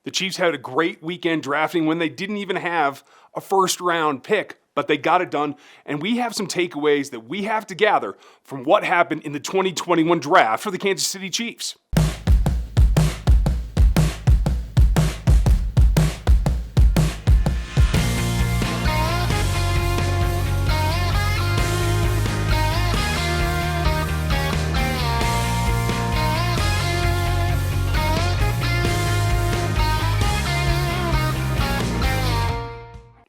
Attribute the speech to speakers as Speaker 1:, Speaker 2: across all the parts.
Speaker 1: The Chiefs had a great weekend drafting when they didn't even have a first-round pick, but they got it done, and we have some takeaways that we have to gather from what happened in the 2021 draft for the Kansas City Chiefs.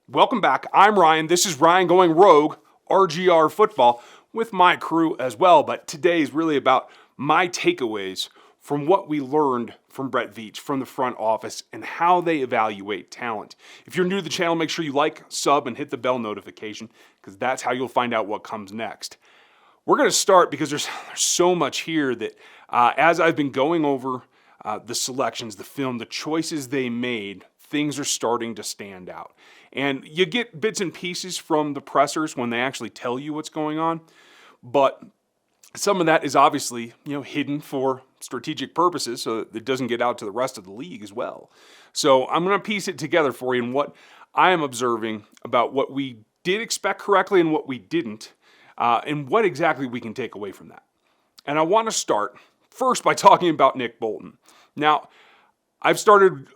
Speaker 1: Welcome back. I'm Ryan. This is Ryan Going Rogue, RGR Football, with my crew as well. But today is really about my takeaways from what we learned from Brett Veach, from the front office, and how they evaluate talent. If you're new to the channel, make sure you like, sub, and hit the bell notification, because that's how you'll find out what comes next. We're going to start because there's so much here that as I've been going over the selections, the film, the choices they made, things are starting to stand out. And you get bits and pieces from the pressers when they actually tell you what's going on, but some of that is obviously, hidden for strategic purposes so that it doesn't get out to the rest of the league as well. So I'm going to piece it together for you and what I am observing about what we did expect correctly and what we didn't, and what exactly we can take away from that. And I want to start first by talking about Nick Bolton. Now, I've started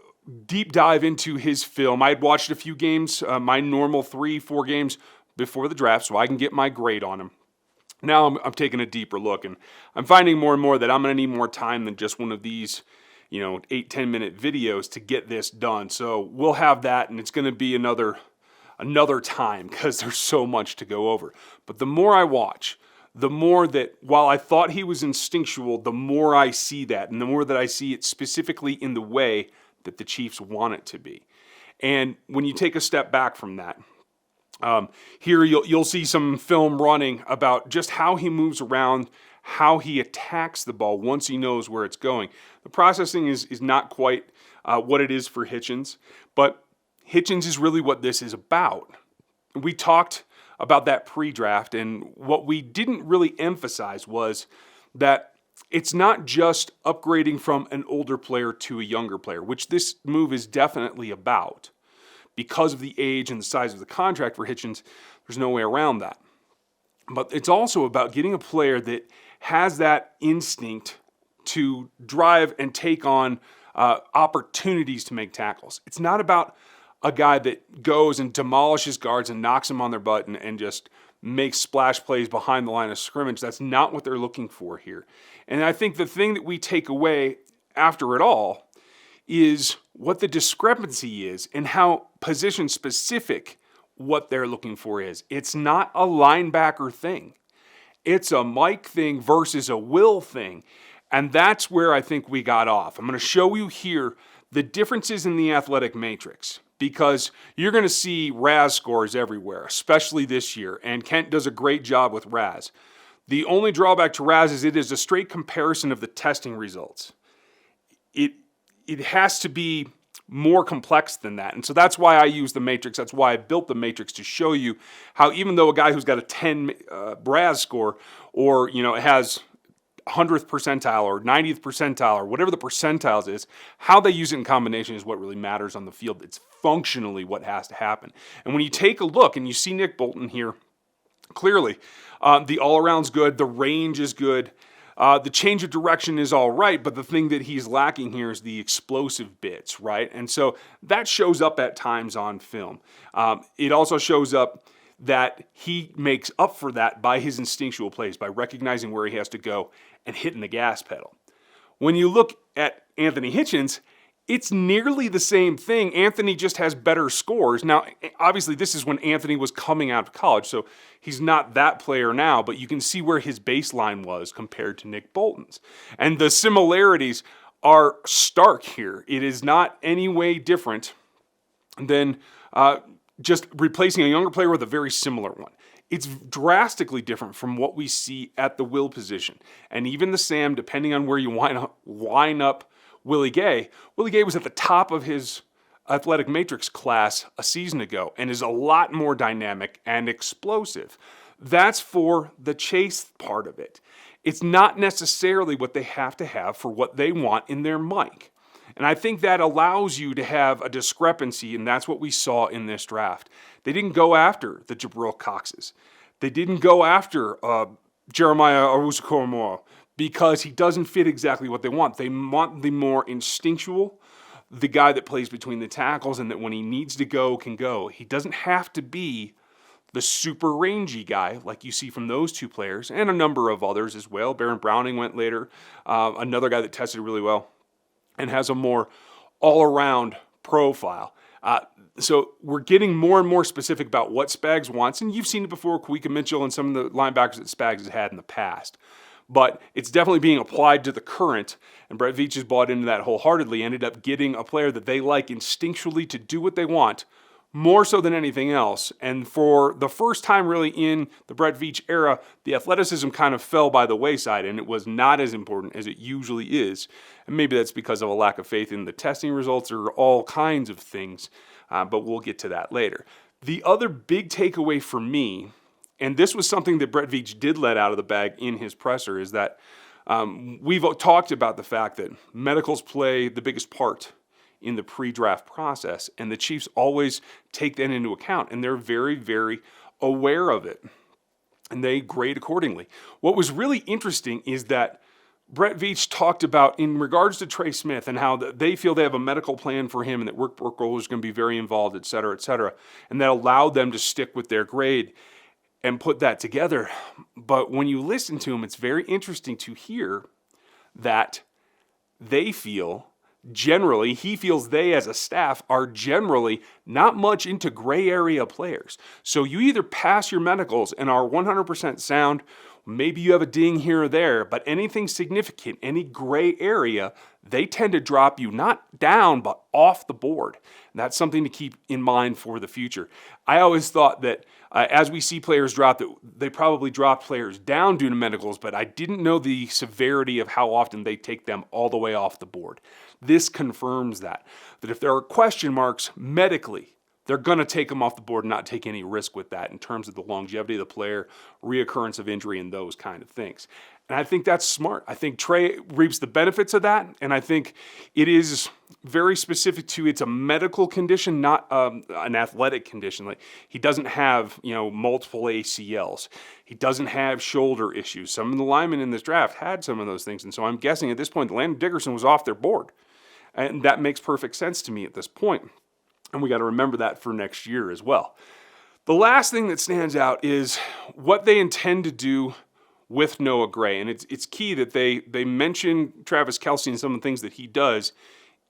Speaker 1: deep dive into his film. I had watched a few games, my normal 3-4 games before the draft, so I can get my grade on him. Now I'm taking a deeper look, and I'm finding more and more that I'm going to need more time than just one of these, 8-10 minute videos to get this done. So we'll have that, and it's going to be another time because there's so much to go over. But the more I watch, the more that while I thought he was instinctual, the more I see that, and the more that I see it specifically in the way that the Chiefs want it to be. And when you take a step back from that, here you'll see some film running about just how he moves around, how he attacks the ball once he knows where it's going. The processing is not quite what it is for Hitchens, but Hitchens is really what this is about. We talked about that pre-draft, and what we didn't really emphasize was that it's not just upgrading from an older player to a younger player, which this move is definitely about. Because of the age and the size of the contract for Hitchens, there's no way around that. But it's also about getting a player that has that instinct to drive and take on opportunities to make tackles. It's not about a guy that goes and demolishes guards and knocks them on their butt and just makes splash plays behind the line of scrimmage. That's not what they're looking for here. And I think the thing that we take away after it all is what the discrepancy is and how position-specific what they're looking for is. It's not a linebacker thing. It's a Mike thing versus a Will thing. And that's where I think we got off. I'm going to show you here the differences in the athletic matrix, because you're going to see Raz scores everywhere, especially this year, and Kent does a great job with Raz. The only drawback to Raz is it is a straight comparison of the testing results. It has to be more complex than that, and so that's why I use the matrix. That's why I built the matrix, to show you how even though a guy who's got a 10 Raz score, or has 100th percentile or 90th percentile or whatever the percentiles is, how they use it in combination is what really matters on the field. It's functionally what has to happen. And when you take a look and you see Nick Bolton here, clearly the all-around's good, the range is good, the change of direction is all right, but the thing that he's lacking here is the explosive bits, right? And so that shows up at times on film. It also shows up that he makes up for that by his instinctual plays, by recognizing where he has to go and hitting the gas pedal. When you look at Anthony Hitchens, it's nearly the same thing. Anthony just has better scores. Now, obviously, this is when Anthony was coming out of college, so he's not that player now, but you can see where his baseline was compared to Nick Bolton's. And the similarities are stark here. It is not any way different than just replacing a younger player with a very similar one. It's drastically different from what we see at the Will position. And even the Sam, depending on where you line up Willie Gay. Willie Gay was at the top of his athletic matrix class a season ago and is a lot more dynamic and explosive. That's for the chase part of it. It's not necessarily what they have to have for what they want in their Mike. And I think that allows you to have a discrepancy, and that's what we saw in this draft. They didn't go after the Jabril Coxes. They didn't go after Jeremiah Owusu-Koramoah because he doesn't fit exactly what they want. They want the more instinctual, the guy that plays between the tackles and that when he needs to go, can go. He doesn't have to be the super rangy guy like you see from those two players and a number of others as well. Baron Browning went later, another guy that tested really well and has a more all-around profile. So we're getting more and more specific about what Spags wants, and you've seen it before, Kawika Mitchell and some of the linebackers that Spags has had in the past. But it's definitely being applied to the current, and Brett Veach has bought into that wholeheartedly, ended up getting a player that they like instinctually to do what they want, more so than anything else. And for the first time really in the Brett Veach era, the athleticism kind of fell by the wayside, and it was not as important as it usually is. And maybe that's because of a lack of faith in the testing results or all kinds of things, but we'll get to that later. The other big takeaway for me, and this was something that Brett Veach did let out of the bag in his presser, is that we've talked about the fact that medicals play the biggest part in the pre-draft process, and the Chiefs always take that into account, and they're very, very aware of it, and they grade accordingly. What was really interesting is that Brett Veach talked about, in regards to Trey Smith, and how they feel they have a medical plan for him, and that Rick Burkle is going to be very involved, et cetera, and that allowed them to stick with their grade and put that together. But when you listen to him, it's very interesting to hear that they feel, generally, he feels they as a staff are generally not much into gray area players. So you either pass your medicals and are 100% sound, maybe you have a ding here or there, but anything significant, any gray area, they tend to drop you not down, but off the board. And that's something to keep in mind for the future. I always thought that as we see players drop, that they probably dropped players down due to medicals, but I didn't know the severity of how often they take them all the way off the board. This confirms that if there are question marks medically, they're going to take them off the board and not take any risk with that in terms of the longevity of the player, reoccurrence of injury, and those kind of things. And I think that's smart. I think Trey reaps the benefits of that, and I think it is very specific to it's a medical condition, not an athletic condition. Like he doesn't have multiple ACLs. He doesn't have shoulder issues. Some of the linemen in this draft had some of those things, and so I'm guessing at this point, Landon Dickerson was off their board, and that makes perfect sense to me at this point. And we got to remember that for next year as well. The last thing that stands out is what they intend to do with Noah Gray. And it's key that they mention Travis Kelce and some of the things that he does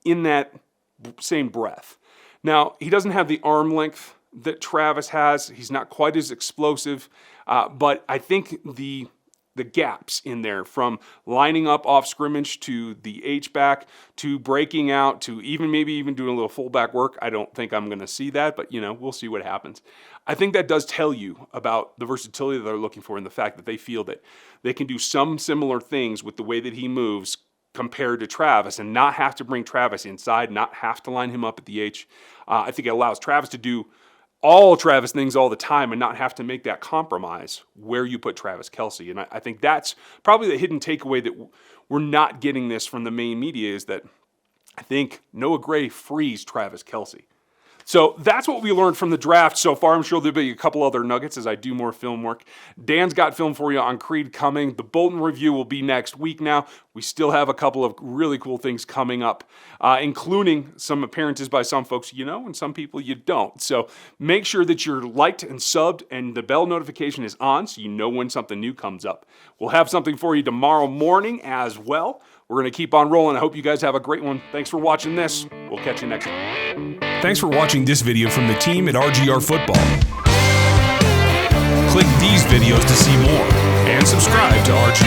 Speaker 1: in that same breath. Now, he doesn't have the arm length that Travis has. He's not quite as explosive. But I think the gaps in there, from lining up off scrimmage to the H-back to breaking out to maybe even doing a little fullback work, I don't think I'm going to see that, but we'll see what happens. I think that does tell you about the versatility that they're looking for and the fact that they feel that they can do some similar things with the way that he moves compared to Travis and not have to bring Travis inside, not have to line him up at the H. I think it allows Travis to do all Travis things all the time and not have to make that compromise where you put Travis Kelce. And I think that's probably the hidden takeaway that we're not getting this from the main media, is that I think Noah Gray frees Travis Kelce. So that's what we learned from the draft so far. I'm sure there'll be a couple other nuggets as I do more film work. Dan's got film for you on Creed coming. The Bolton review will be next week now. We still have a couple of really cool things coming up, including some appearances by some folks and some people you don't. So make sure that you're liked and subbed and the bell notification is on so you know when something new comes up. We'll have something for you tomorrow morning as well. We're going to keep on rolling. I hope you guys have a great one. Thanks for watching this. We'll catch you next time.
Speaker 2: Thanks for watching this video from the team at RGR Football. Click these videos to see more and subscribe to RGR.